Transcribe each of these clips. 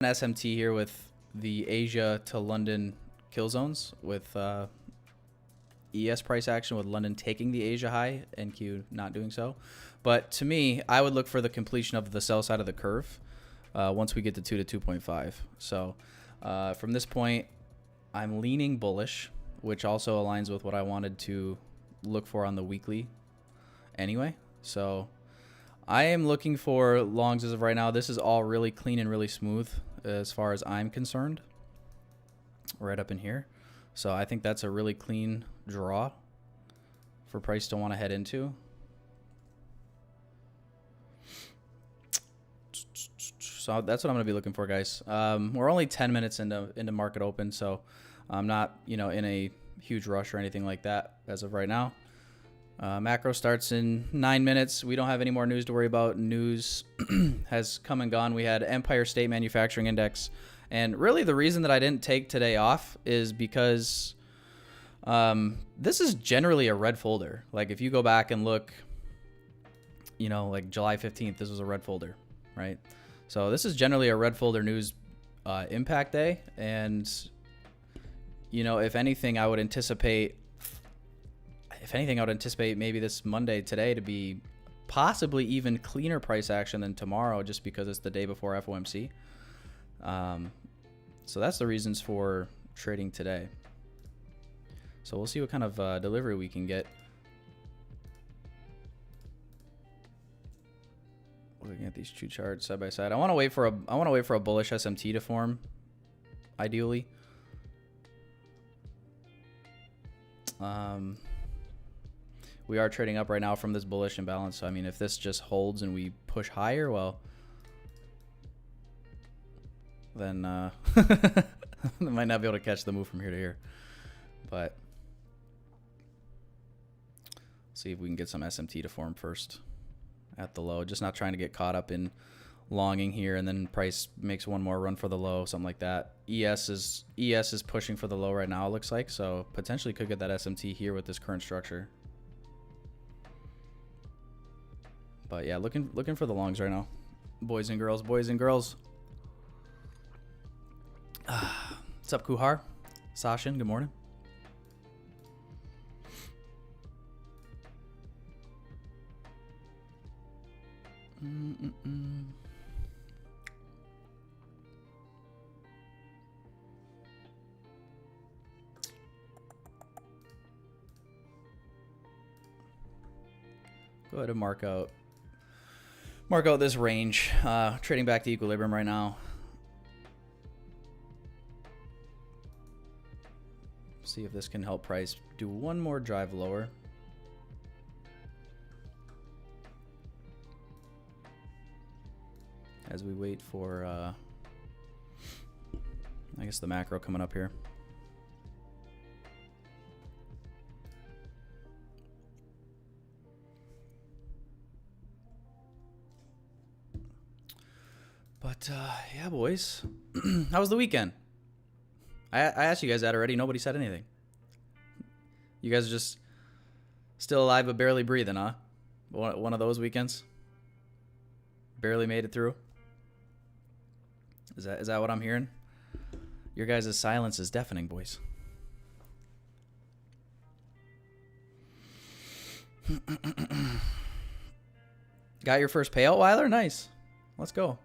an SMT here with the Asia to London kill zones with ES price action with London taking the Asia high, NQ not doing so. But to me, I would look for the completion of the sell side of the curve once we get to 2 to 2.5. So from this point, I'm leaning bullish, which also aligns with what I wanted to look for on the weekly anyway. So I am looking for longs as of right now. This is all really clean and really smooth as far as I'm concerned. Right up in here. So I think that's a really clean draw for price to want to head into. So that's what I'm going to be looking for, guys. We're only 10 minutes into market open, so I'm not, in a huge rush or anything like that as of right now. Macro starts in 9 minutes. We don't have any more news to worry about. News has come and gone. We had Empire State Manufacturing Index. And really the reason that I didn't take today off is because this is generally a red folder. Like if you go back and look, like July 15th, this was a red folder, right? So this is generally a red folder news impact day. And, if anything, I would anticipate maybe this Monday today to be possibly even cleaner price action than tomorrow just because it's the day before FOMC. So that's the reasons for trading today. So we'll see what kind of delivery we can get. Looking at these two charts side by side, I want to wait for a bullish SMT to form, ideally. We are trading up right now from this bullish imbalance. So I mean, if this just holds and we push higher, well, then I might not be able to catch the move from here to here. But see if we can get some SMT to form first at the low. Just not trying to get caught up in longing here and then price makes one more run for the low, something like that. ES is pushing for the low right now, it looks like, so potentially could get that SMT here with this current structure. But yeah, looking for the longs right now, boys and girls. What's up, Kuhar? Sashin, good morning. Go ahead and mark out this range. Trading back to equilibrium right now. See if this can help price do one more drive lower. As we wait for, I guess, the macro coming up here. But, yeah, boys. How was the weekend? I asked you guys that already. Nobody said anything. You guys are just still alive but barely breathing, huh? One of those weekends? Barely made it through? Is that what I'm hearing? Your guys' silence is deafening, boys. Got your first payout, Weiler? Nice. Let's go.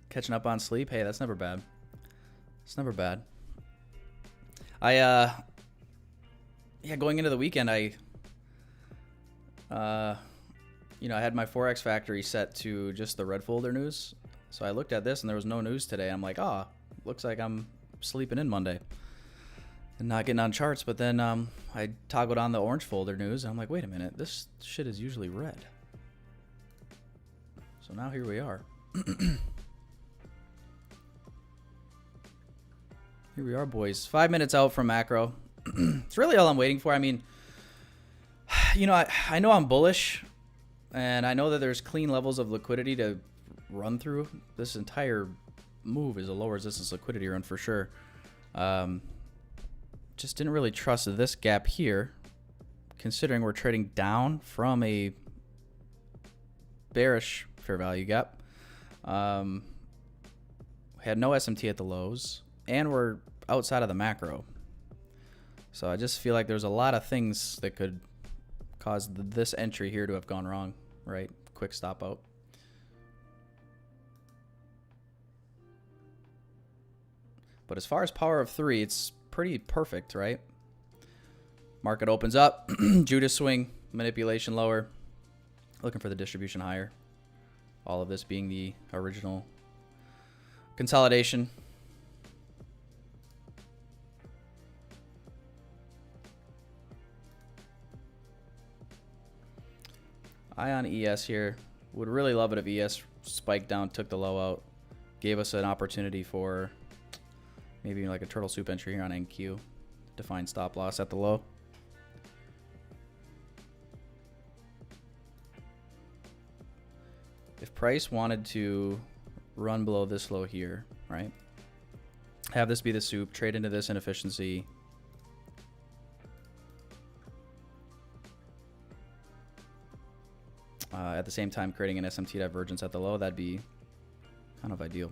Catching up on sleep. Hey, that's never bad. It's never bad. Yeah, going into the weekend, I had my Forex Factory set to just the red folder news. So I looked at this and there was no news today. I'm like, looks like I'm sleeping in Monday and not getting on charts. But then I toggled on the orange folder news and I'm like, wait a minute, this shit is usually red. So now here we are. Here we are, boys. 5 minutes out from macro. It's really all I'm waiting for. I mean, I know I'm bullish, and I know that there's clean levels of liquidity to run through. This entire move is a low resistance liquidity run for sure. just didn't really trust this gap here, considering we're trading down from a bearish fair value gap. We had no SMT at the lows, and we're outside of the macro. So I just feel like there's a lot of things that could cause this entry here to have gone wrong, right? Quick stop out. But as far as power of 3, it's pretty perfect, right? Market opens up, Judas swing, manipulation lower, looking for the distribution higher. All of this being the original consolidation. Eye on ES here. Would really love it if ES spiked down, took the low out, gave us an opportunity for maybe like a turtle soup entry here on NQ. Define stop loss at the low. If price wanted to run below this low here, right? Have this be the soup, trade into this inefficiency. At the same time creating an SMT divergence at the low, that'd be kind of ideal.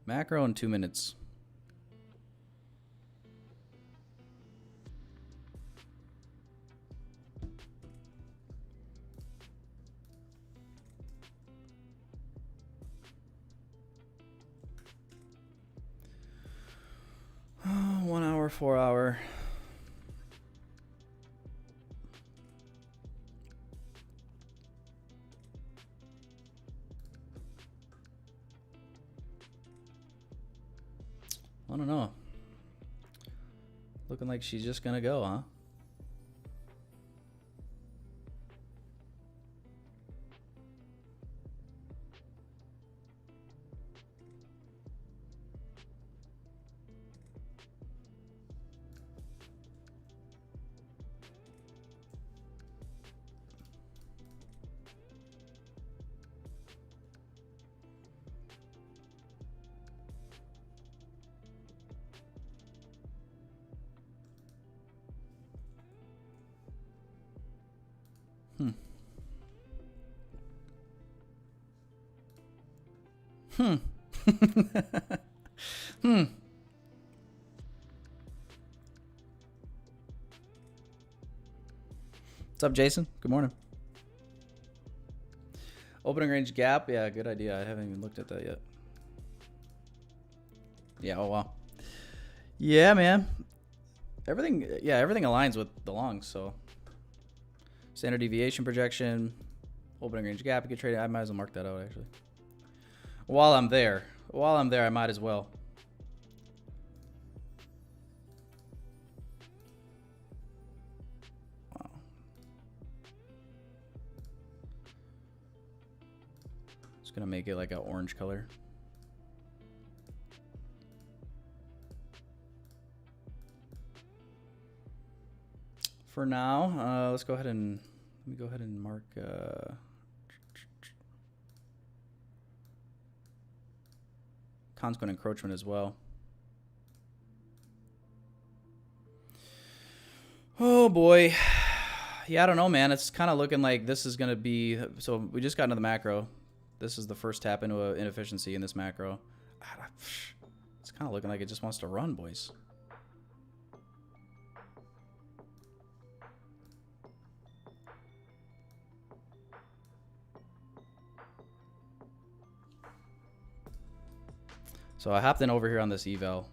Macro in 2 minutes. Oh, 1 hour, 4 hour. I don't know. Looking like she's just gonna go, huh? What's up, Jason? Good morning. Opening range gap. Yeah, good idea. I haven't even looked at that yet. Yeah, oh wow. Yeah, man. Everything aligns with the longs, so standard deviation projection, opening range gap, you could trade it. I might as well mark that out actually. While I'm there, I might as well. Wow. Just gonna make it like an orange color. For now, let's go ahead and mark consequent encroachment as well. Oh boy. Yeah, I don't know, man. It's kind of looking like this is going to be, so we just got into the macro. This is the first tap into an inefficiency in this macro. It's kind of looking like it just wants to run, boys. So I hopped in over here on this eval.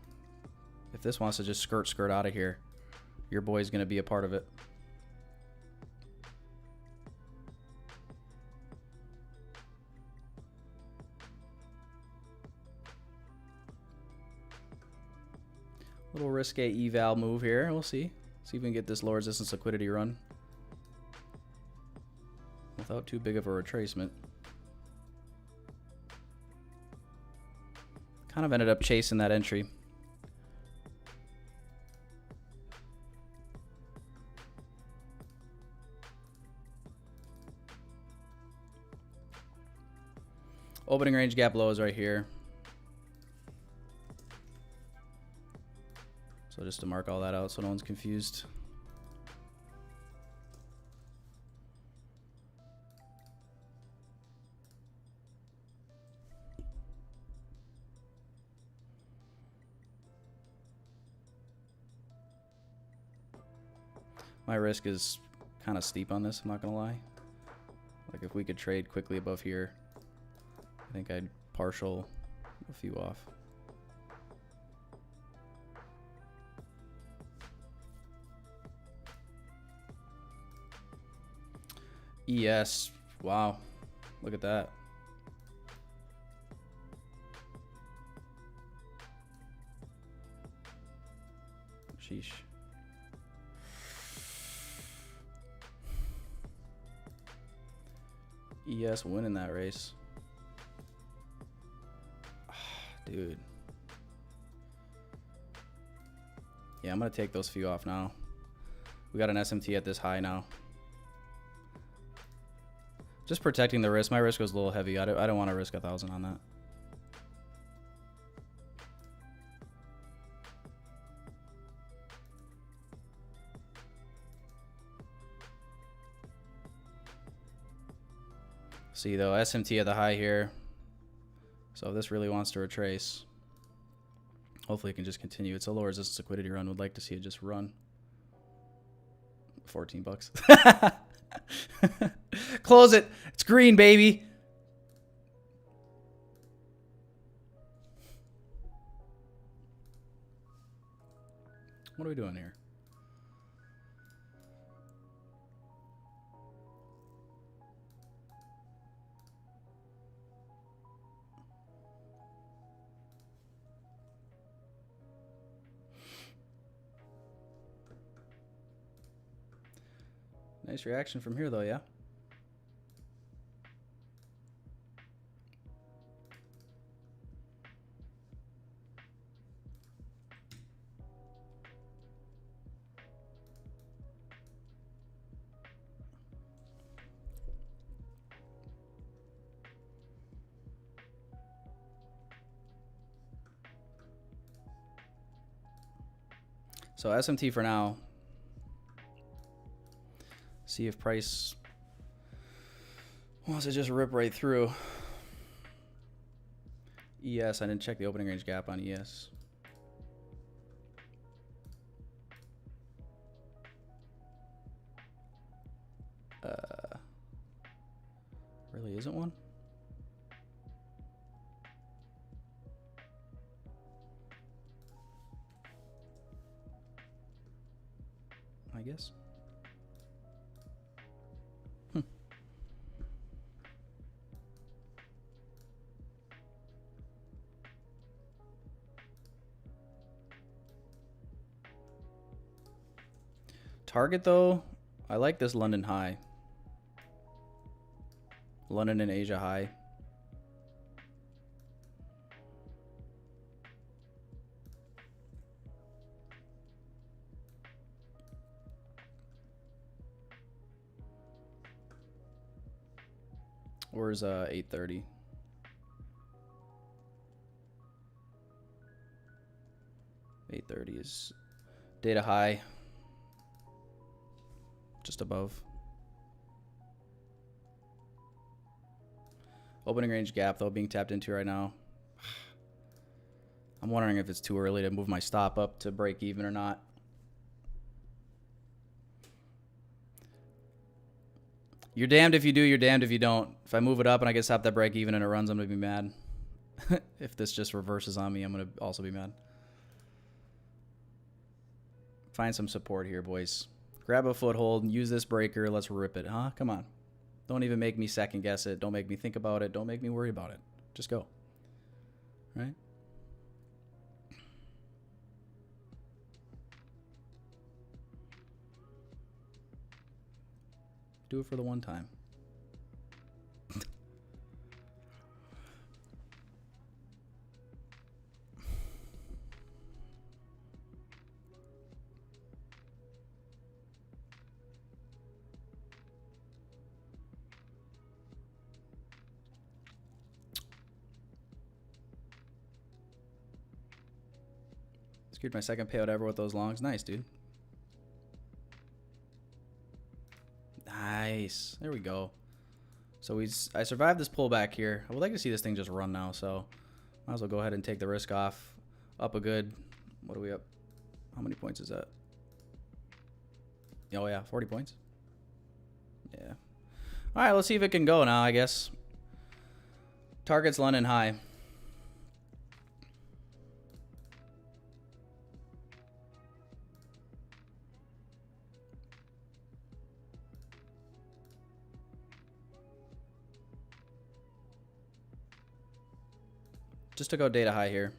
If this wants to just skirt out of here, your boy's going to be a part of it. Little risque eval move here. We'll see. See if we can get this low resistance liquidity run without too big of a retracement. Kind of ended up chasing that entry. Opening range gap low is right here. So just to mark all that out so no one's confused. My risk is kind of steep on this, I'm not gonna lie. Like if we could trade quickly above here, I think I'd partial a few off. ES, wow, look at that. Sheesh. ES winning that race. Dude. Yeah, I'm going to take those few off now. We got an SMT at this high now. Just protecting the risk. My risk was a little heavy. I don't want to risk 1,000 on that. See though, SMT at the high here. So if this really wants to retrace, hopefully it can just continue. It's a low resistance liquidity run. Would like to see it just run. 14 bucks. Close it. It's green, baby. What are we doing here? Nice reaction from here, though, yeah? So SMT for now. See if price wants to just rip right through. ES, I didn't check the opening range gap on ES. Really isn't one? I guess. Target though, I like this London high. London and Asia high. Where's 830? $830 is data high. Just above. Opening range gap though being tapped into right now. I'm wondering if it's too early to move my stop up to break even or not. You're damned if you do, you're damned if you don't. If I move it up and I get stopped at break even and it runs, I'm gonna be mad. If this just reverses on me, I'm going to also be mad. Find some support here, boys. Grab a foothold and use this breaker. Let's rip it, huh? Come on. Don't even make me second guess it. Don't make me think about it. Don't make me worry about it. Just go. Right? Do it for the one time. Secured my second payout ever with those longs. Nice, dude. Nice. There we go. So I survived this pullback here. I would like to see this thing just run now, so might as well go ahead and take the risk off. Up a good, what are we up? How many points is that? Oh yeah, 40 points. Yeah. All right, let's see if it can go now, I guess. Target's London high. Just to go data high here.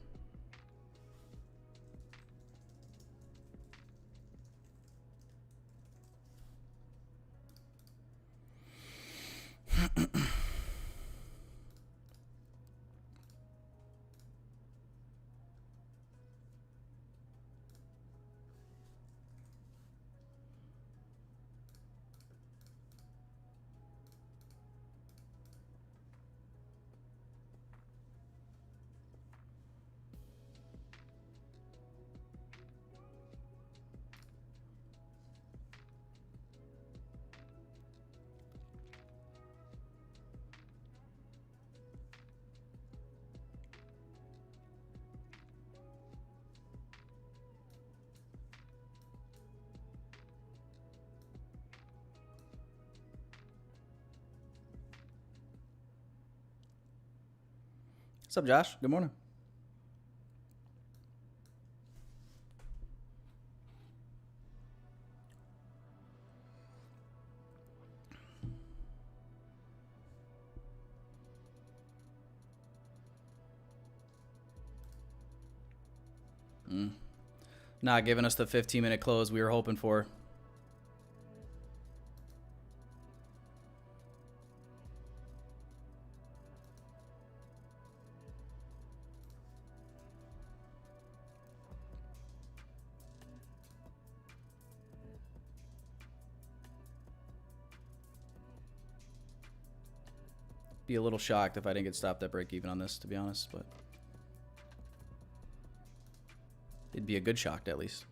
What's up, Josh? Good morning. Not giving us the 15-minute close we were hoping for. Be a little shocked if I didn't get stopped at break even on this, to be honest, but it'd be a good shock at least.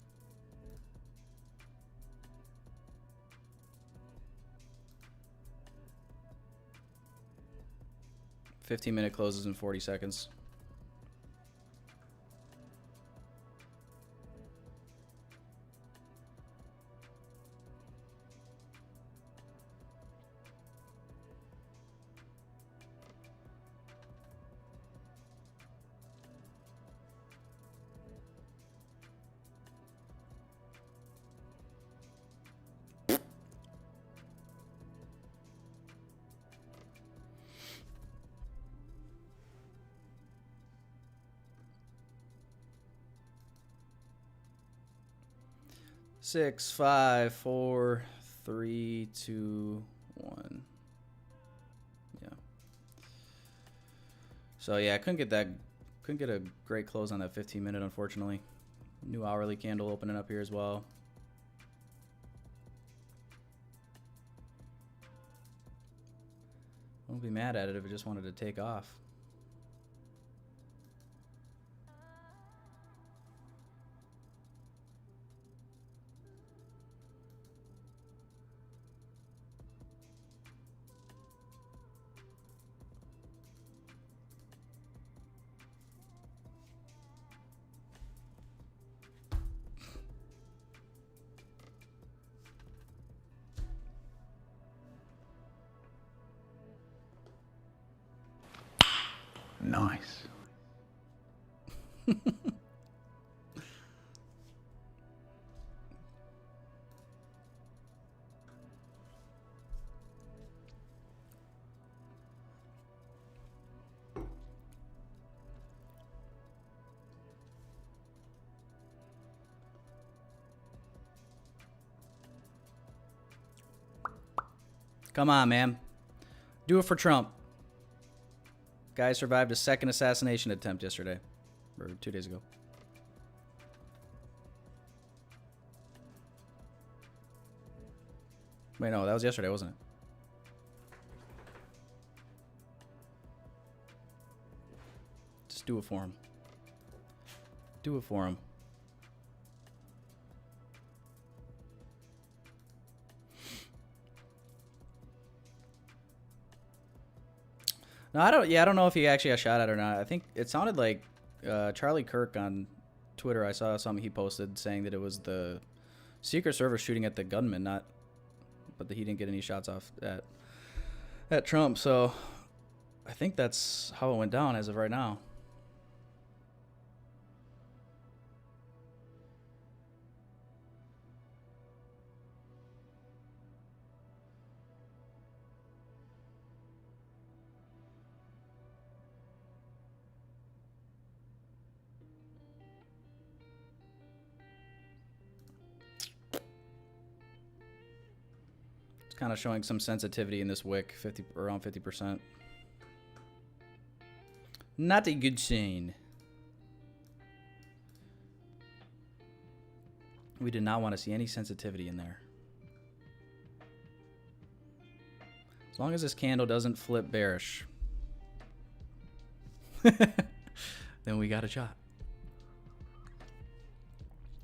$15-minute closes in 40 seconds. Six, 5, 4, 3, 2, 1. Yeah. So yeah, I couldn't get a great close on that 15-minute, unfortunately. New hourly candle opening up here as well. I won't be mad at it if it just wanted to take off. Nice. Come on, man. Do it for Trump. Guy survived a second assassination attempt yesterday. Or 2 days ago. Wait, no, that was yesterday, wasn't it? Just do it for him. Do it for him. No, I don't know if he actually got shot at or not. I think it sounded like Charlie Kirk on Twitter. I saw something he posted saying that it was the Secret Service shooting at the gunman, but that he didn't get any shots off at Trump. So I think that's how it went down as of right now. Kind of showing some sensitivity in this wick, around 50%. Not a good sign. We did not want to see any sensitivity in there. As long as this candle doesn't flip bearish, then we got a shot.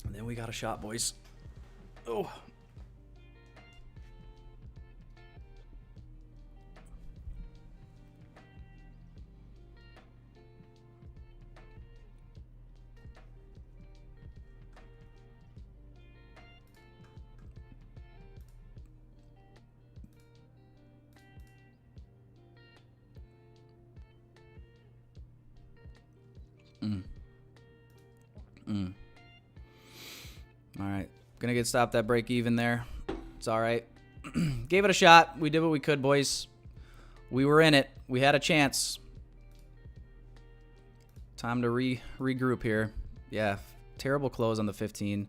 Then we got a shot, boys. Oh. All right. Gonna get stopped at break even there. It's all right. Gave it a shot. We did what we could, boys. We were in it. We had a chance. Time to regroup here. Yeah. Terrible close on the 15.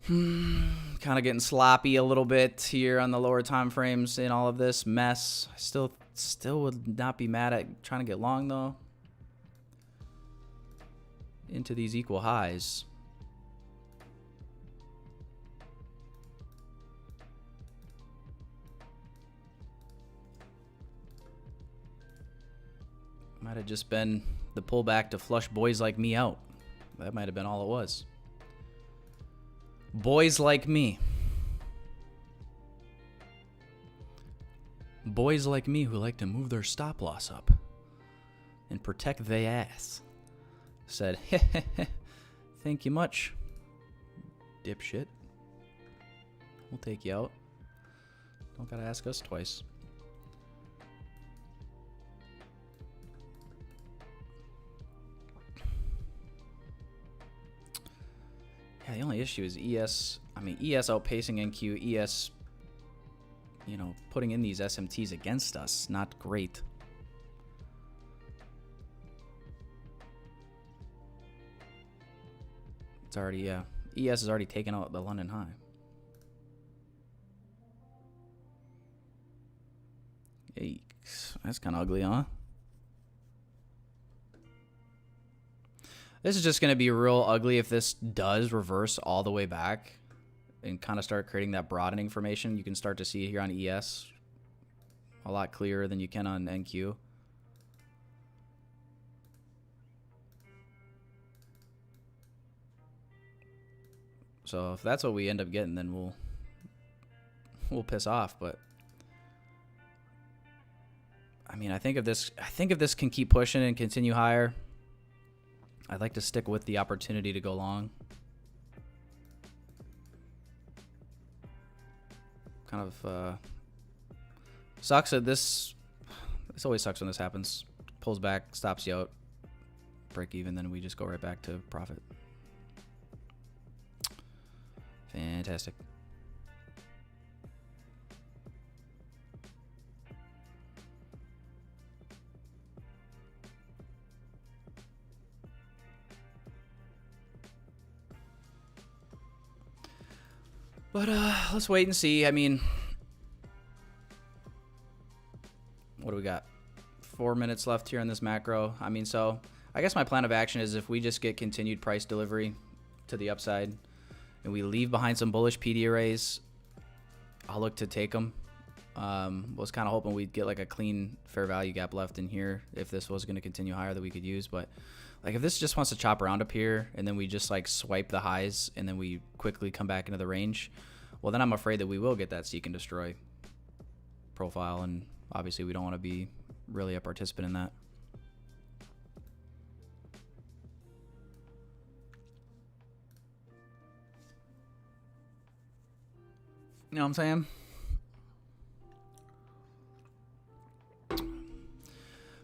Kind of getting sloppy a little bit here on the lower time frames in all of this mess. I still would not be mad at trying to get long, though. Into these equal highs. Might have just been the pullback to flush boys like me out. That might have been all it was. Boys like me. Boys like me who like to move their stop loss up and protect their ass. Said, thank you much, dipshit. We'll take you out. Don't gotta ask us twice. Yeah, the only issue is ES. I mean, ES outpacing NQ. ES, you know, putting in these SMTs against us. Not great. It's already, yeah. ES has already taken out the London high. Yikes. That's kind of ugly, huh? This is just going to be real ugly if this does reverse all the way back and kind of start creating that broadening formation. You can start to see here on ES a lot clearer than you can on NQ. So if that's what we end up getting, then we'll piss off. But I mean, I think if this can keep pushing and continue higher, I'd like to stick with the opportunity to go long. Kind of sucks that this always sucks when this happens. Pulls back, stops you out. break even, then we just go right back to profit. Fantastic. But let's wait and see. I mean, what do we got? 4 minutes left here in this macro. I mean, so I guess my plan of action is if we just get continued price delivery to the upside and we leave behind some bullish PD arrays, I'll look to take them. Was kind of hoping we'd get like a clean fair value gap left in here if this was going to continue higher that we could use. But like if this just wants to chop around up here and then we just like swipe the highs and then we quickly come back into the range, well, then I'm afraid that we will get that seek and destroy profile. And obviously we don't want to be really a participant in that. You know what I'm saying?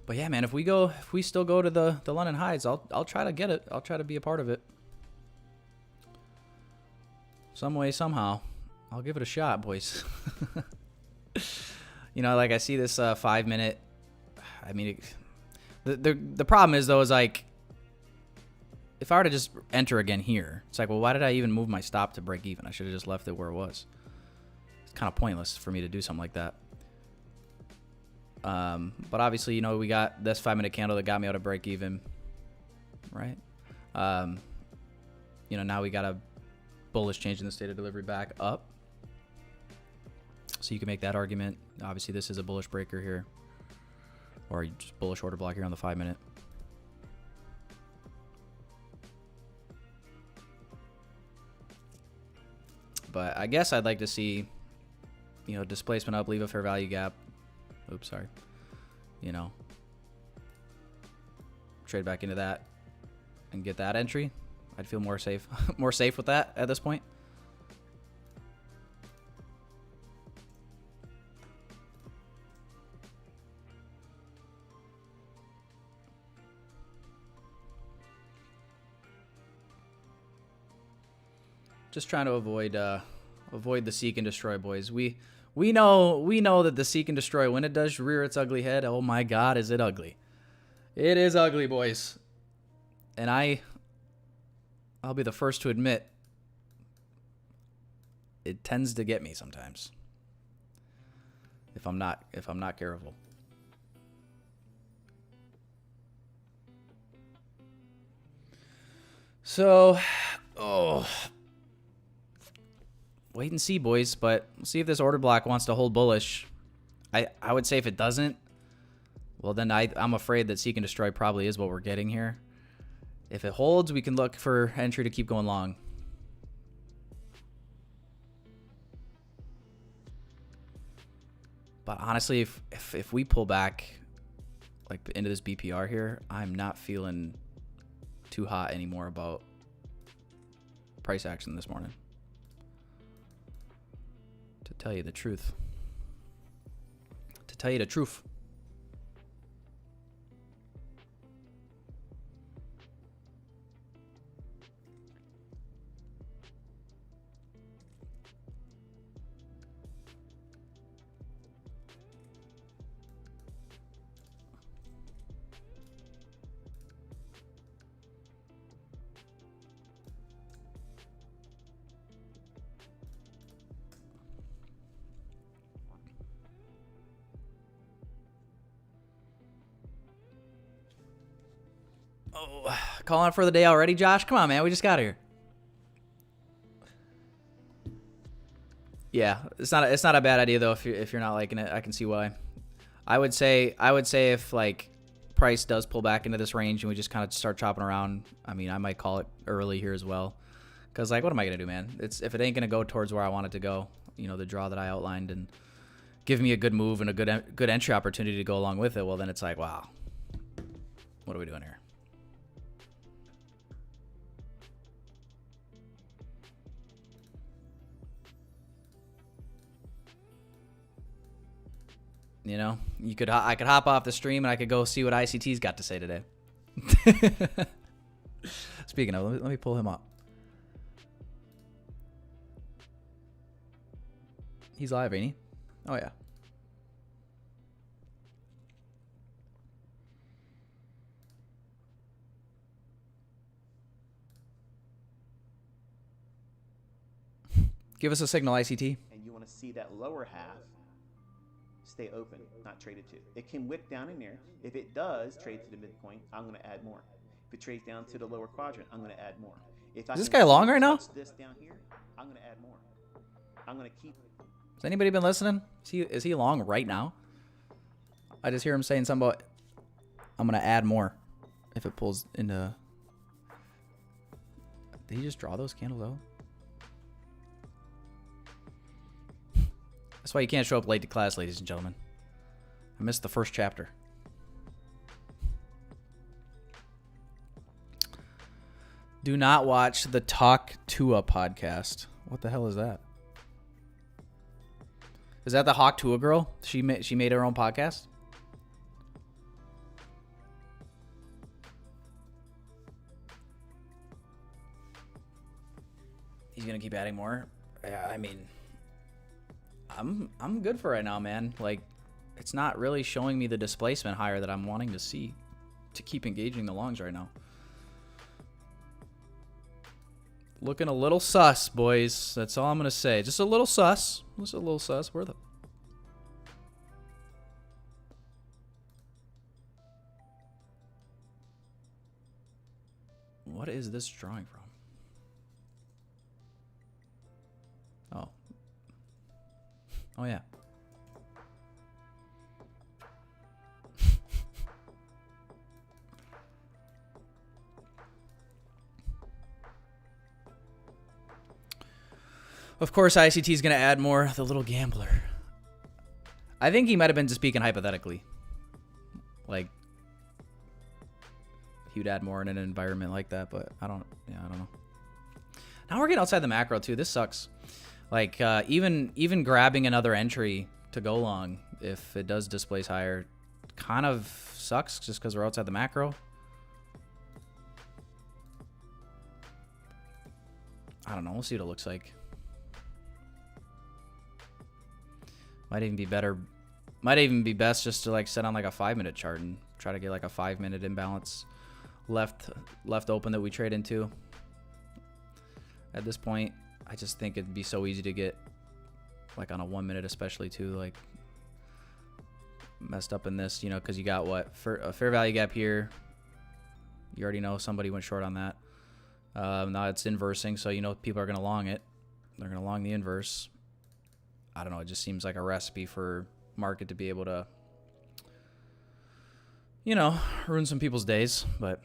But yeah, man, if we still go to the London highs, I'll try to get it. I'll try to be a part of it. Some way, somehow. I'll give it a shot, boys. You know, like I see this 5 minute. I mean, the problem is though is like, if I were to just enter again here, it's like, well, why did I even move my stop to break even? I should have just left it where it was. It's kind of pointless for me to do something like that. But obviously, you know, we got this 5 minute candle that got me out of break even, right? You know, now we got a bullish change in the state of delivery back up. So you can make that argument. Obviously, this is a bullish breaker here, or just bullish order block here on the 5 minute. But I guess I'd like to see, you know, displacement up, leave a fair value gap. Oops, sorry. You know, trade back into that and get that entry. I'd feel more safe, more safe with that at this point. Just trying to avoid the seek and destroy, boys. We know that the seek and destroy, when it does rear its ugly head, oh my God, is it ugly? It is ugly, boys. And I'll be the first to admit, it tends to get me sometimes if I'm not careful. So, wait and see, boys, but we'll see if this order block wants to hold bullish. I would say if it doesn't, well, then I'm afraid that seek and destroy probably is what we're getting here. If it holds, we can look for entry to keep going long. But honestly, if we pull back like into this BPR here, I'm not feeling too hot anymore about price action this morning. To tell you the truth. To tell you the truth. Oh, calling for the day already, Josh? Come on, man. We just got here. Yeah, it's not a bad idea though if you're not liking it. I can see why. I would say if like price does pull back into this range and we just kind of start chopping around, I mean, I might call it early here as well. Cuz like what am I going to do, man? If it ain't going to go towards where I want it to go, you know, the draw that I outlined, and give me a good move and a good entry opportunity to go along with it, well then it's like, wow. What are we doing here? You know, I could hop off the stream and I could go see what ICT's got to say today. Speaking of, let me pull him up. He's live, ain't he? Oh, yeah. Give us a signal, ICT. And you want to see that lower half stay open, not traded to. It can wick down in there. If it does trade to the midpoint, I'm going to add more. If it trades down to the lower quadrant, I'm going to add more. If I Is this guy long right now? This down here, I'm going to add more. I'm going to keep. Has anybody been listening? Is he long right now? I just hear him saying something about I'm going to add more if it pulls into... Did he just draw those candles out? That's why you can't show up late to class, ladies and gentlemen. I missed the first chapter. Do not watch the Talk Tua podcast. What the hell is that? Is that the Hawk Tua girl? She made her own podcast? He's gonna keep adding more. Yeah, I mean, I'm good for right now, man. Like, it's not really showing me the displacement higher that I'm wanting to see to keep engaging the longs right now. Looking a little sus, boys. That's all I'm gonna say. Just a little sus. Just a little sus. Where the... What is this drawing from? Oh. Oh, yeah. Of course, ICT is going to add more. The little gambler. I think he might have been just speaking hypothetically. Like, he would add more in an environment like that, but I don't know. Now we're getting outside the macro, too. This sucks. Like, even grabbing another entry to go long, if it does displace higher, kind of sucks just because we're outside the macro. I don't know. We'll see what it looks like. Might even be better. Might even be best just to like set on like a 5-minute chart and try to get like a 5-minute imbalance left open that we trade into. At this point, I just think it'd be so easy to get like on a 1-minute, especially too, like messed up in this, you know, because you got what for a fair value gap here. You already know somebody went short on that. Now it's inversing, so you know people are gonna long it. They're gonna long the inverse. I don't know. It just seems like a recipe for market to be able to, you know, ruin some people's days, but.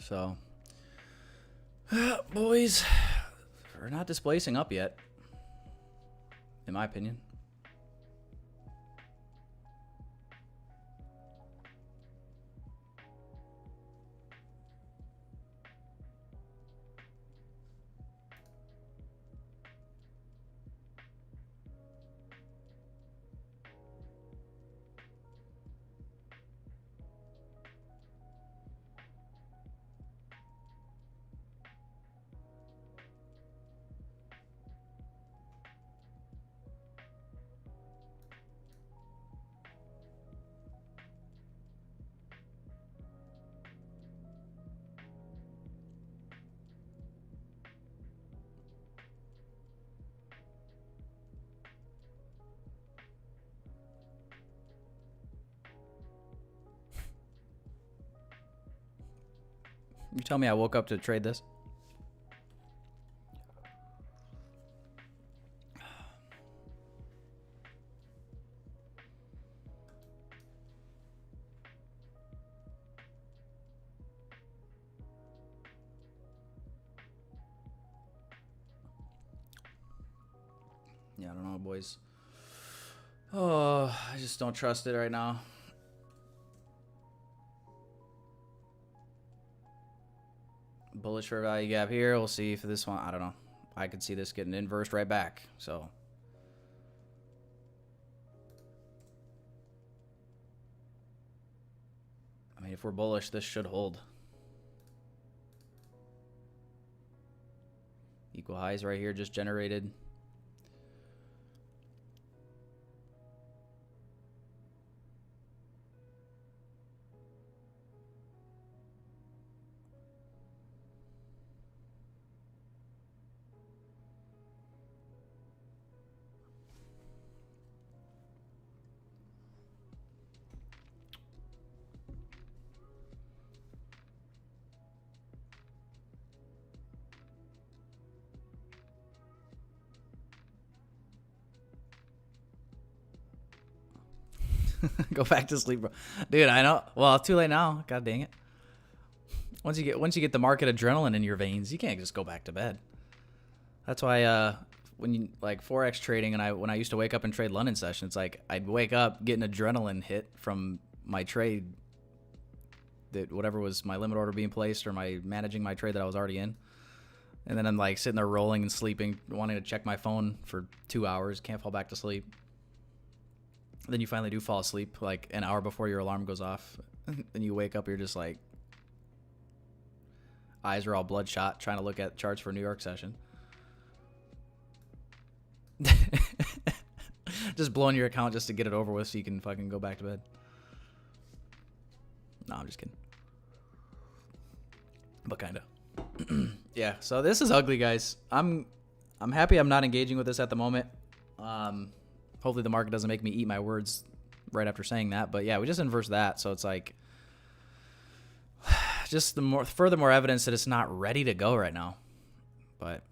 So, boys, we're not displacing up yet, in my opinion. You tell me I woke up to trade this? Yeah, I don't know, boys. Oh, I just don't trust it right now. Bullish fair value gap here. We'll see if this one, I don't know. I could see this getting inversed right back. So I mean, if we're bullish, this should hold. Equal highs right here just generated. Go back to sleep, bro. Dude, I know. Well, too late now. God dang it. Once you get the market adrenaline in your veins, you can't just go back to bed. That's why when you like forex trading, and when I used to wake up and trade London session, it's like I'd wake up getting adrenaline hit from my trade, that whatever was my limit order being placed or my managing my trade that I was already in. And then I'm like sitting there rolling and sleeping, wanting to check my phone for 2 hours, can't fall back to sleep. Then you finally do fall asleep like an hour before your alarm goes off. Then you wake up, you're just like, eyes are all bloodshot, trying to look at charts for New York session. Just blowing your account just to get it over with so you can fucking go back to bed. No, I'm just kidding. But kind of. Yeah, so this is ugly, guys. I'm happy I'm not engaging with this at the moment. Hopefully the market doesn't make me eat my words right after saying that. But yeah, we just inversed that. So it's like just furthermore evidence that it's not ready to go right now. But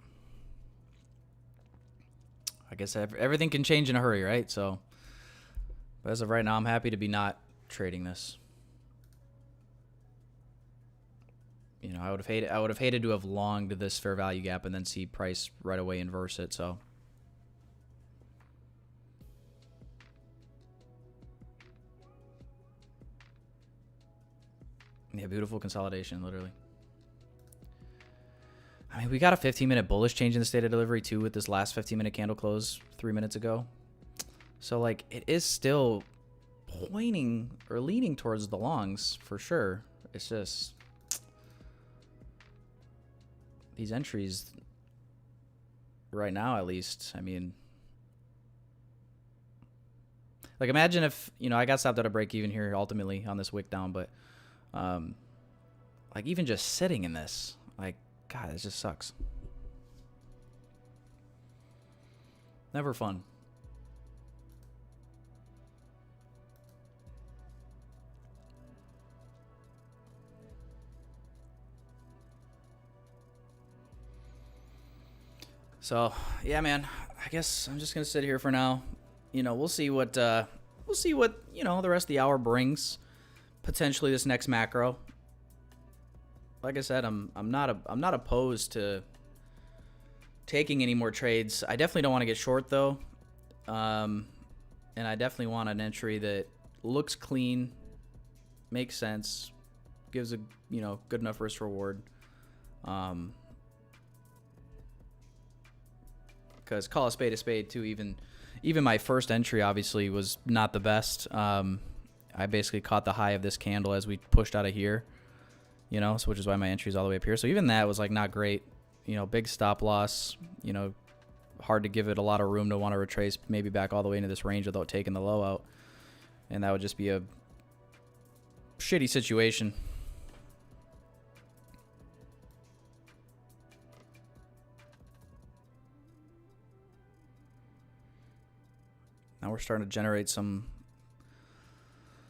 I guess everything can change in a hurry, right? So but as of right now, I'm happy to be not trading this. You know, I would have hated to have longed this fair value gap and then see price right away inverse it. So yeah, beautiful consolidation, literally. I mean, we got a 15-minute bullish change in the state of delivery too with this last 15-minute candle close 3 minutes ago. So like it is still pointing or leaning towards the longs for sure. It's just these entries right now, at least, I mean, like imagine if, you know, I got stopped at a break even here ultimately on this wick down, but like even just sitting in this, like, God, it just sucks. Never fun. So yeah, man, I guess I'm just gonna sit here for now. You know, we'll see what you know the rest of the hour brings. Potentially this next macro. Like I said, I'm not opposed to taking any more trades. I definitely don't want to get short though, and I definitely want an entry that looks clean, makes sense, gives a good enough risk reward. Because call a spade too. Even my first entry obviously was not the best. I basically caught the high of this candle as we pushed out of here, so which is why my entry is all the way up here. So even that was like not great, big stop loss, hard to give it a lot of room to want to retrace maybe back all the way into this range without taking the low out. And that would just be a shitty situation. Now we're starting to generate some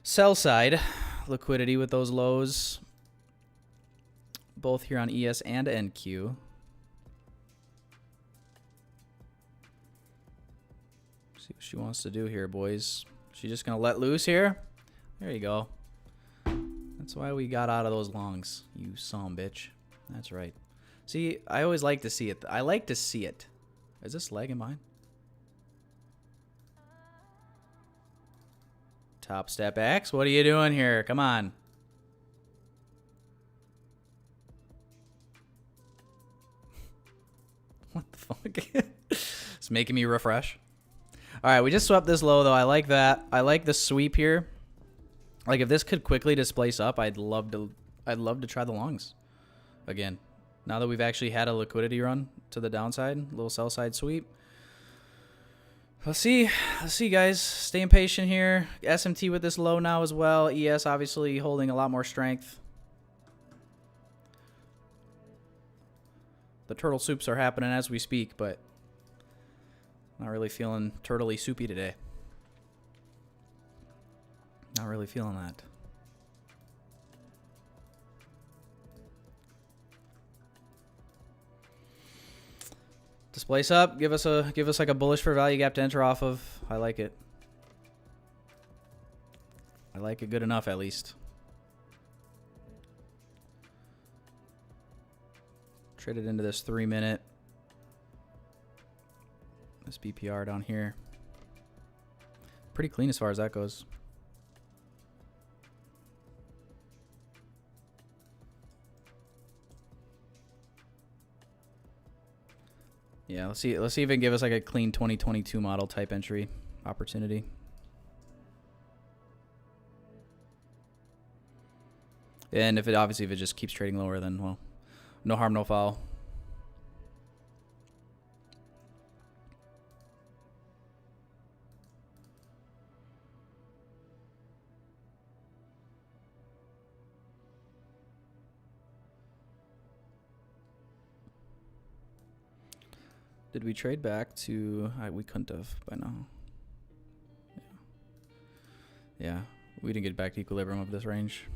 sell side liquidity with those lows, both here on ES and NQ. See what she wants to do here, boys. She's just going to let loose here. There you go. That's why we got out of those longs, you son bitch. That's right. See, I always like to see it. I like to see it. Is this lagging behind? Top Step X, what are you doing here? Come on. What the fuck? It's making me refresh. All right, we just swept this low, though. I like that. I like the sweep here. Like, if this could quickly displace up, I'd love to try the longs again. Now that we've actually had a liquidity run to the downside, little sell side sweep. Let's see, guys. Staying patient here. SMT with this low now as well. ES obviously holding a lot more strength. The turtle soups are happening as we speak, but not really feeling turtley soupy today. Not really feeling that. Displace up. Give us like a bullish for value gap to enter off of. I like it. I like it good enough at least. Traded into this 3-minute. This BPR down here. Pretty clean as far as that goes. Yeah, let's see if it can give us like a clean 2022 model type entry opportunity. And if it just keeps trading lower, then well, no harm, no foul. Did we trade back to... we couldn't have by now. Yeah, we didn't get back to equilibrium of this range.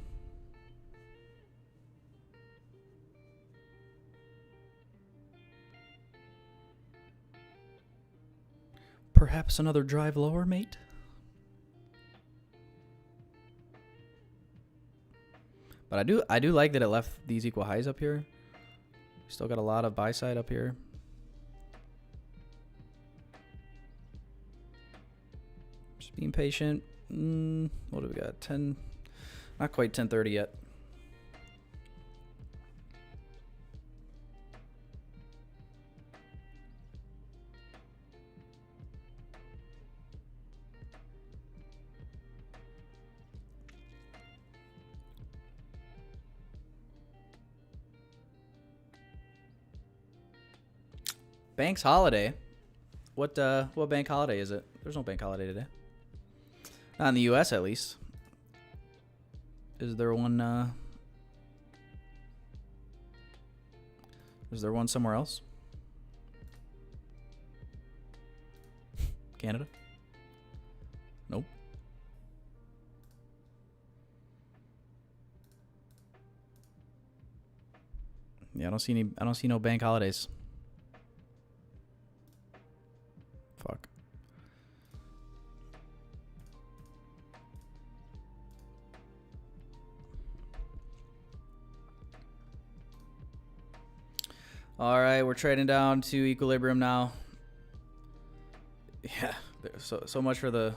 Perhaps another drive lower, mate? But I do like that it left these equal highs up here. Still got a lot of buy side up here. Just being patient. What do we got? 10, not quite 10:30 yet. Bank's holiday. What bank holiday is it? There's no bank holiday today. Not in the US at least. Is there one somewhere else? Canada? Nope. Yeah, I don't see no bank holidays. Fuck. All right, we're trading down to equilibrium now. Yeah, so much for the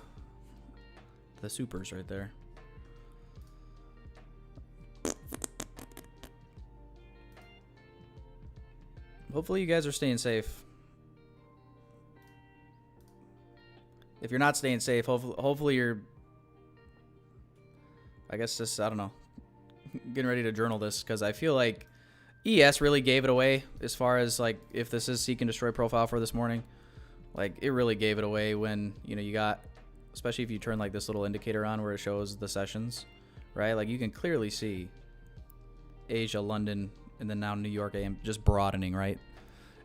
supers right there. Hopefully you guys are staying safe. If you're not staying safe, hopefully you're, I guess just, I don't know, getting ready to journal this, because I feel like ES really gave it away as far as, like, if this is seek and destroy profile for this morning. Like, it really gave it away when, you know, you got, especially if you turn, like, this little indicator on where it shows the sessions, right? Like, you can clearly see Asia, London, and then now New York AM just broadening, right?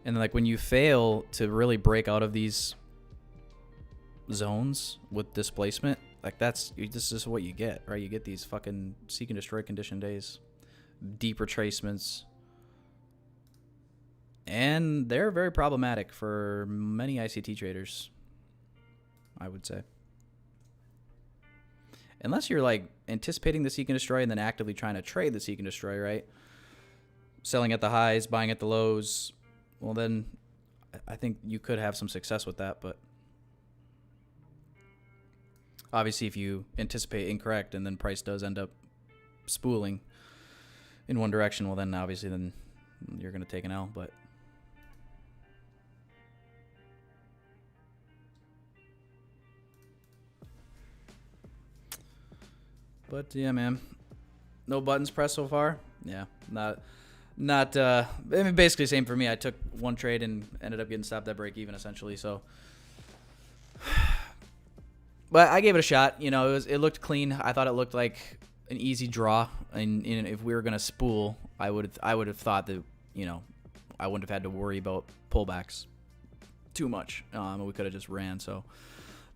And, like, when you fail to really break out of these zones with displacement, like, this is what you get, right? You get these fucking seek and destroy condition days, deep retracements, and they're very problematic for many ICT traders, I would say. Unless you're, like, anticipating the seek and destroy and then actively trying to trade the seek and destroy, right? Selling at the highs, buying at the lows. Well, then I think you could have some success with that, but Obviously, if you anticipate incorrect and then price does end up spooling in one direction, well, then obviously then you're going to take an L. But yeah, man, no buttons pressed so far. Yeah, not. I mean, basically same for me. I took one trade and ended up getting stopped at break even essentially. So, but I gave it a shot. It looked clean. I thought it looked like an easy draw. And if we were gonna spool, I would have thought that I wouldn't have had to worry about pullbacks too much. We could have just ran. So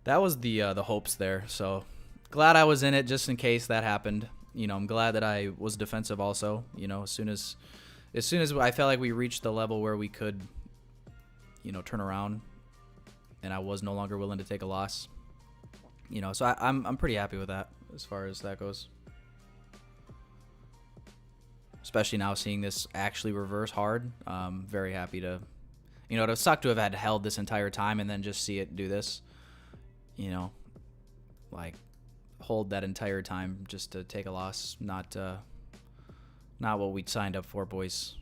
that was the hopes there. So glad I was in it just in case that happened. I'm glad that I was defensive also. As soon as I felt like we reached the level where we could, turn around, and I was no longer willing to take a loss. So I'm pretty happy with that as far as that goes. Especially now seeing this actually reverse hard. Very happy to, it would suck to have had held this entire time and then just see it do this. Like hold that entire time just to take a loss. Not what we signed up for, boys.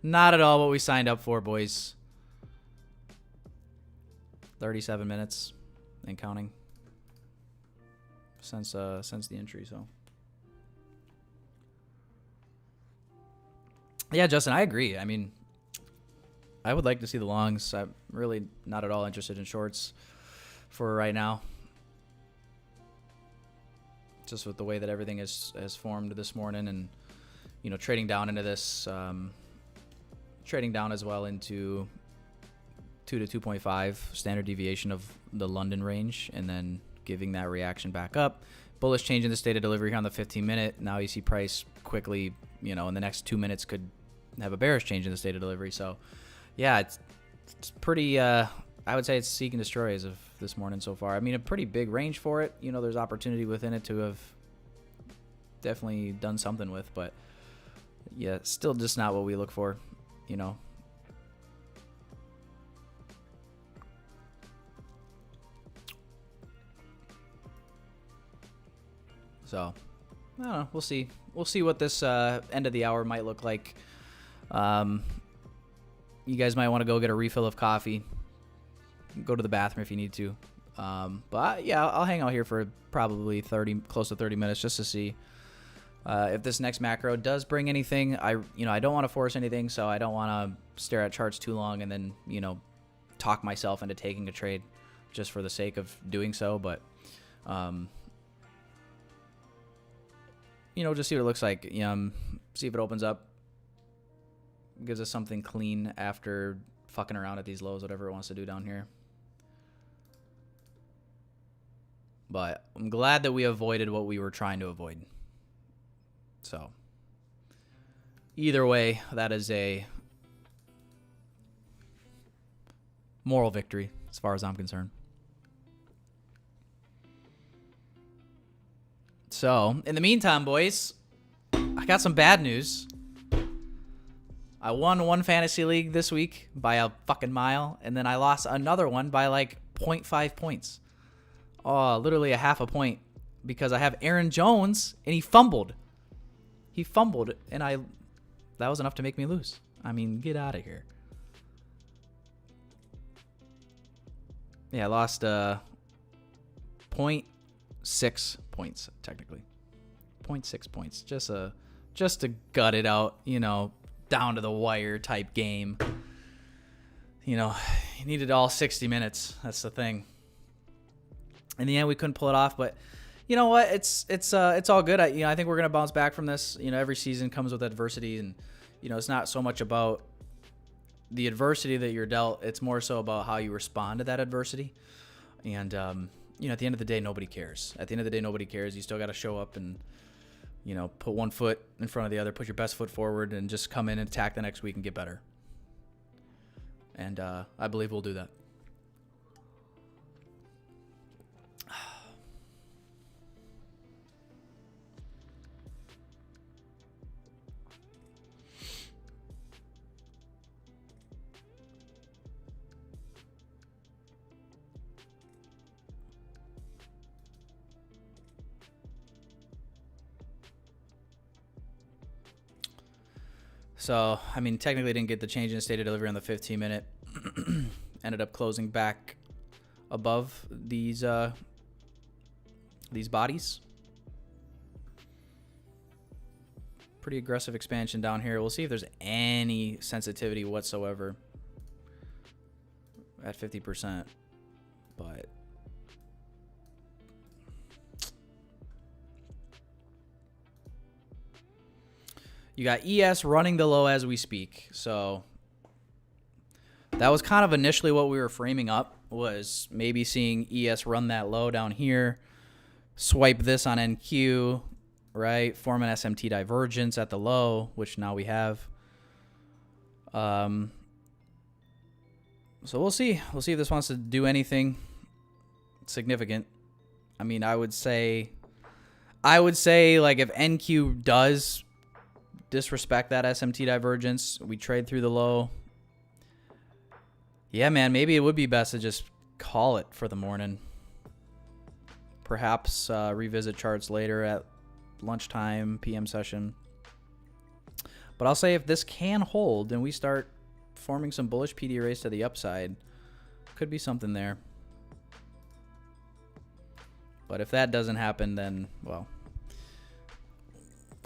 Not at all what we signed up for, boys. 37 minutes and counting since the entry. So yeah, Justin, I agree. I mean, I would like to see the longs. I'm really not at all interested in shorts for right now. Just with the way that everything has formed this morning, and trading down into this, trading down as well into 2 to 2.5 standard deviation of the London range, and then giving that reaction back up. Bullish change in the state of delivery here on the 15-minute. Now you see price quickly, in the next 2 minutes could have a bearish change in the state of delivery. So yeah, it's pretty, I would say it's seek and destroy as of this morning so far. I mean, a pretty big range for it. There's opportunity within it to have definitely done something with, but yeah, still just not what we look for, So, I don't know. We'll see. We'll see what this end of the hour might look like. You guys might want to go get a refill of coffee. Go to the bathroom if you need to. But yeah, I'll hang out here for probably close to 30 minutes just to see if this next macro does bring anything. I don't want to force anything, so I don't want to stare at charts too long and then talk myself into taking a trade just for the sake of doing so. But just see what it looks like. See if it opens up, gives us something clean after fucking around at these lows, whatever it wants to do down here. But I'm glad that we avoided what we were trying to avoid. So either way, that is a moral victory as far as I'm concerned. So, in the meantime, boys, I got some bad news. I won one fantasy league this week by a fucking mile, and then I lost another one by like 0.5 points. Oh, literally a half a point, because I have Aaron Jones, and he fumbled. And that was enough to make me lose. I mean, get out of here. Yeah, I lost 0.6 points, technically. 0.6 points. Just to gut it out, down to the wire type game. You needed all 60 minutes. That's the thing. In the end, we couldn't pull it off, but you know what? It's all good. I think we're gonna bounce back from this. Every season comes with adversity, and it's not so much about the adversity that you're dealt. It's more so about how you respond to that adversity. And at the end of the day, nobody cares. You still got to show up and put one foot in front of the other, put your best foot forward, and just come in and attack the next week and get better. And I believe we'll do that. So, I mean, technically didn't get the change in state of delivery on the 15-minute. Ended up closing back above these bodies. Pretty aggressive expansion down here. We'll see if there's any sensitivity whatsoever at 50%. But you got ES running the low as we speak. So that was kind of initially what we were framing up, was maybe seeing ES run that low down here, swipe this on NQ, right? Form an SMT divergence at the low, which now we have. So we'll see. We'll see if this wants to do anything significant. I mean, I would say like if NQ does disrespect that SMT divergence, we trade through the low. Yeah, man, maybe it would be best to just call it for the morning. Perhaps revisit charts later at lunchtime, PM session. But I'll say if this can hold and we start forming some bullish PD arrays to the upside, could be something there. But if that doesn't happen, then, well,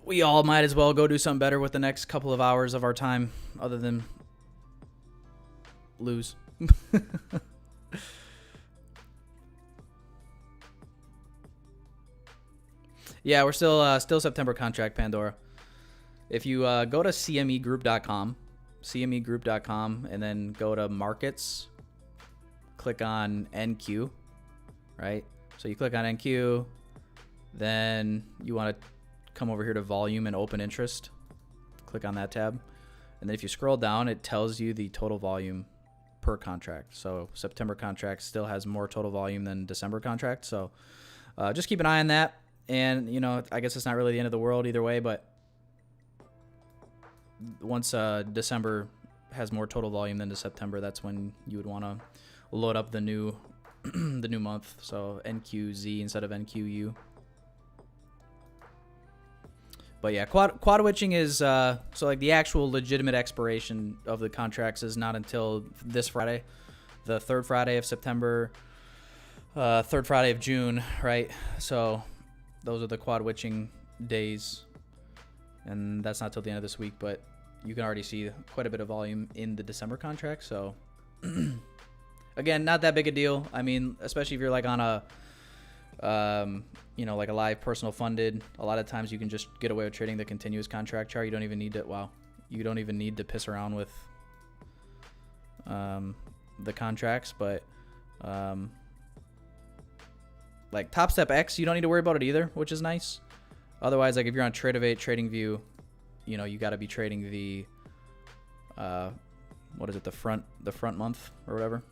we all might as well go do something better with the next couple of hours of our time other than lose. Yeah, we're still September contract, Pandora. If you go to cmegroup.com, and then go to markets, click on NQ, right? So you click on NQ, then you want to come over here to volume and open interest. Click on that tab. And then if you scroll down, it tells you the total volume per contract. So September contract still has more total volume than December contract. So just keep an eye on that. And, you know, I guess it's not really the end of the world either way, but once December has more total volume than September, that's when you would want to load up the new the new month. So NQZ instead of NQU. But yeah, quad witching is so like the actual legitimate expiration of the contracts is not until this Friday, the third Friday of September, third Friday of June, right? So those are the quad witching days, and that's not till the end of this week. But you can already see quite a bit of volume in the December contract. So again, not that big a deal. I mean, especially if you're like on a you know, like a live personal funded, a lot of times you can just get away with trading the continuous contract chart. You don't even need to, you don't even need to piss around with the contracts. But like Top Step X, you don't need to worry about it either, which is nice. Otherwise, like if you're on Tradeovate, TradingView, you know, you got to be trading the what is it, the front month or whatever.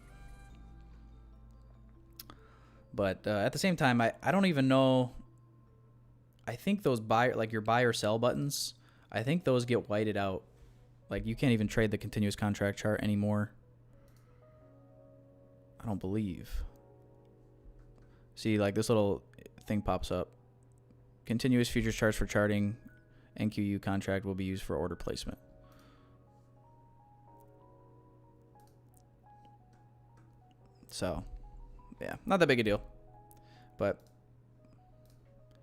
But at the same time, I don't even know. I think those your buy or sell buttons, I think those get whited out. Like you can't even trade the continuous contract chart anymore. I don't believe. See, like this little thing pops up. Continuous futures charts for charting NQU contract will be used for order placement. So, yeah, not that big a deal. But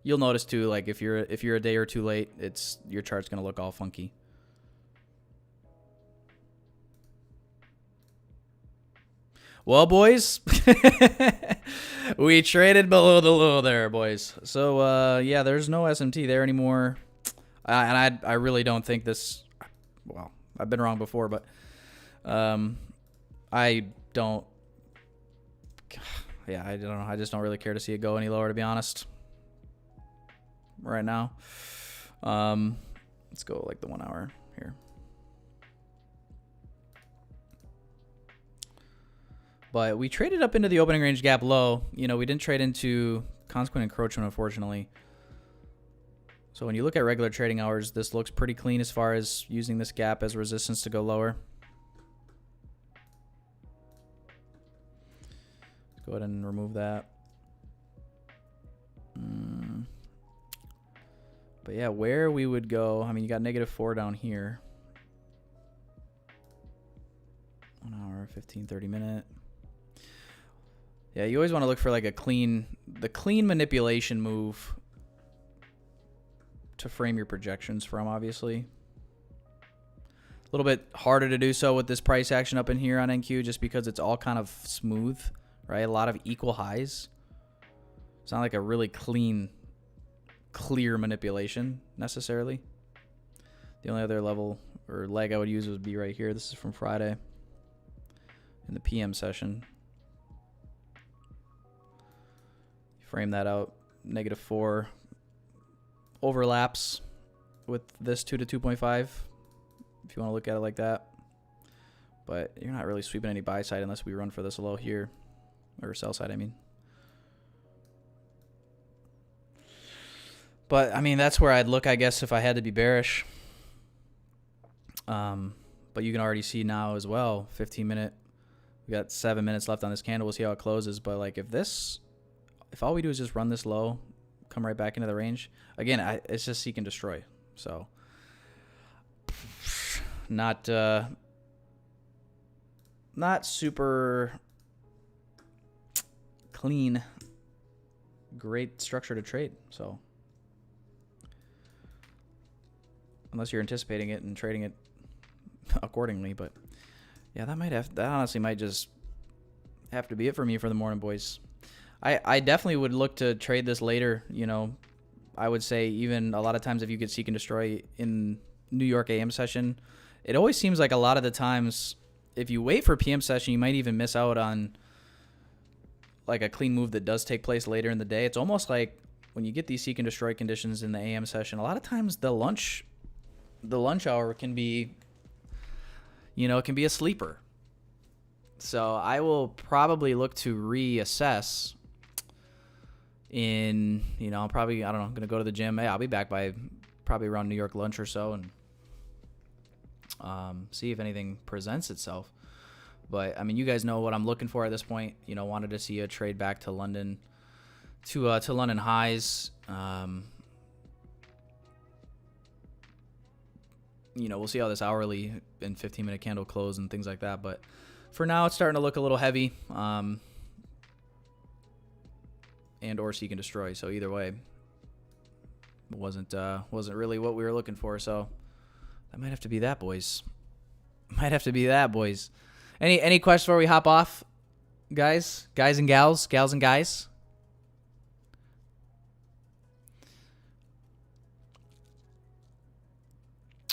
you'll notice too, like if you're a day or two late, your chart's gonna look all funky. Well, boys, we traded below the low there, boys. So yeah, there's no SMT there anymore, and I really don't think this. Well, I've been wrong before, but I don't. Yeah, I don't know. I just don't really care to see it go any lower, to be honest. Right now, let's go like the 1 hour here. But we traded up into the opening range gap low. You know, we didn't trade into consequent encroachment, unfortunately. So when you look at regular trading hours, this looks pretty clean as far as using this gap as resistance to go lower. Let's go ahead and remove that. But yeah, where we would go, I mean, you got -4 down here. hour, 15, 30 minute. Yeah, you always want to look for like the clean manipulation move to frame your projections from, obviously. A little bit harder to do so with this price action up in here on NQ just because it's all kind of smooth, right? A lot of equal highs. It's not like a really clear manipulation necessarily. The only other level or leg I would use would be right here. This is from Friday in the PM session. Frame that out. -4 overlaps with this 2 to 2.5 if you want to look at it like that. But you're not really sweeping any buy side unless we run for this low here, or sell side, I mean. But I mean, that's where I'd look, I guess, if I had to be bearish. But you can already see now as well, 15 minute. We got 7 minutes left on this candle. We'll see how it closes. But like if all we do is just run this low, come right back into the range. Again, it's just seek and destroy. So not super clean, great structure to trade. So unless you're anticipating it and trading it accordingly. But yeah, that honestly might just have to be it for me for the morning, boys. I definitely would look to trade this later. You know, I would say even a lot of times if you could seek and destroy in New York AM session, it always seems like a lot of the times if you wait for PM session, you might even miss out on like a clean move that does take place later in the day. It's almost like when you get these seek and destroy conditions in the AM session, a lot of times the lunch hour can be, it can be a sleeper. So I will probably look to reassess in, I'm probably, I don't know, going to go to the gym. Hey, I'll be back by probably around New York lunch or so and see if anything presents itself. But, I mean, you guys know what I'm looking for at this point. Wanted to see a trade back to London, to London highs. We'll see how this hourly and 15-minute candle close and things like that. But for now, it's starting to look a little heavy, and or seek and destroy. So either way, it wasn't really what we were looking for. So that might have to be that, boys. Any questions before we hop off, guys and gals and guys?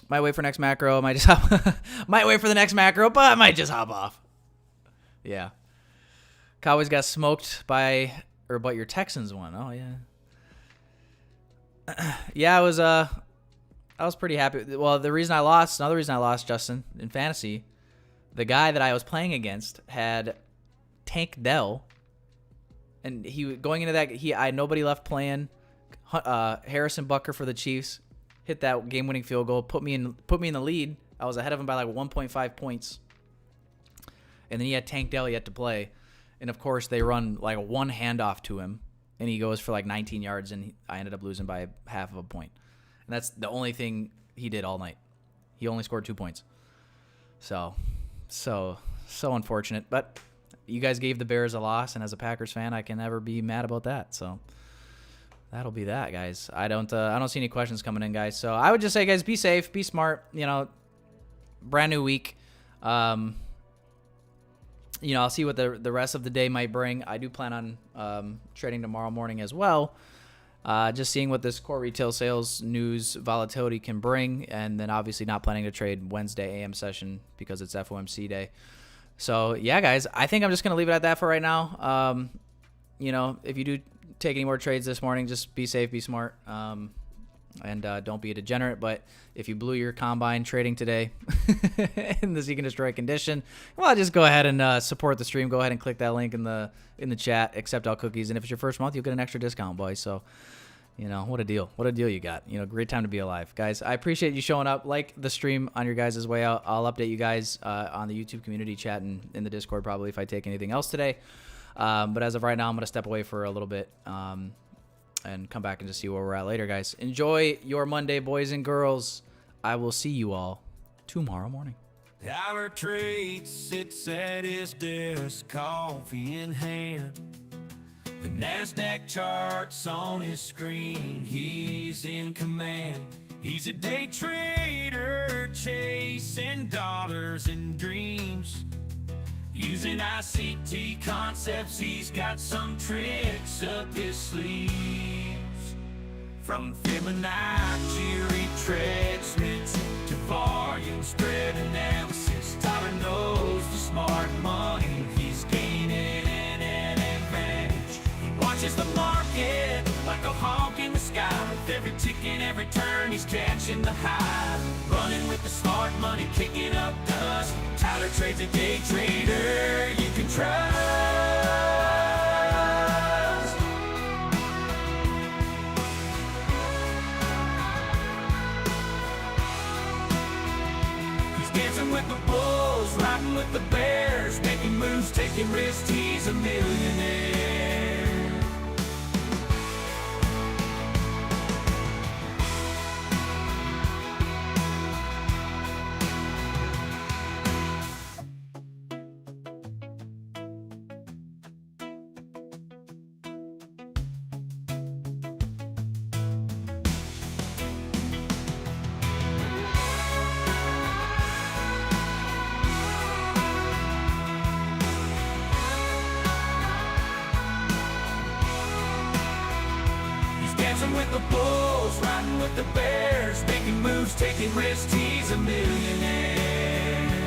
Might wait for next macro. Might wait for the next macro, but I might just hop off. Yeah. Cowboys got smoked but your Texans won. Oh yeah. Yeah, I was pretty happy. Well, another reason I lost, Justin, in fantasy, the guy that I was playing against had Tank Dell, and he going into that I had nobody left playing. Harrison Butker for the Chiefs hit that game-winning field goal, put me in the lead. I was ahead of him by like 1.5 points. And then he had Tank Dell yet to play. And, of course, they run like one handoff to him, and he goes for like 19 yards, and I ended up losing by half of a point. And that's the only thing he did all night. He only scored 2 points. So unfortunate. But you guys gave the Bears a loss, and as a Packers fan, I can never be mad about that. So that'll be that, guys. I don't see any questions coming in, guys. So I would just say, guys, be safe, be smart. Brand new week. I'll see what the rest of the day might bring. I do plan on trading tomorrow morning as well. Just seeing what this core retail sales news volatility can bring, and then obviously not planning to trade Wednesday AM session because it's FOMC day. So yeah, guys, I think I'm just gonna leave it at that for right now. If you do take any more trades this morning, just be safe, be smart, and don't be a degenerate. But if you blew your combine trading today in the seek and destroy condition, well, just go ahead and support the stream. Go ahead and click that link in the chat. Accept all cookies, and if it's your first month, you'll get an extra discount, boys. So, what a deal! What a deal you got! Great time to be alive, guys. I appreciate you showing up. Like the stream on your guys' way out. I'll update you guys on the YouTube community chat and in the Discord probably if I take anything else today. But as of right now, I'm going to step away for a little bit and come back and just see where we're at later, guys. Enjoy your Monday, boys and girls. I will see you all tomorrow morning. Our trade sits at his desk, coffee in hand. The NASDAQ charts on his screen, he's in command. He's a day trader, chasing dollars and dreams. Using ICT concepts, he's got some tricks up his sleeves. From Fibonacci retracements to volume spread analysis, Tyler knows the smart money, he's gaining an advantage. He watches the market like a hawk in the sky. With every tick and every turn, he's catching the high. Running with the smart money, kicking up dust. Tyler trades a day trader you can trust. Dancing with the bulls, riding with the bears, making moves, taking risks, he's a millionaire. Dancing with the bulls, riding with the bears, making moves, taking risks, he's a millionaire.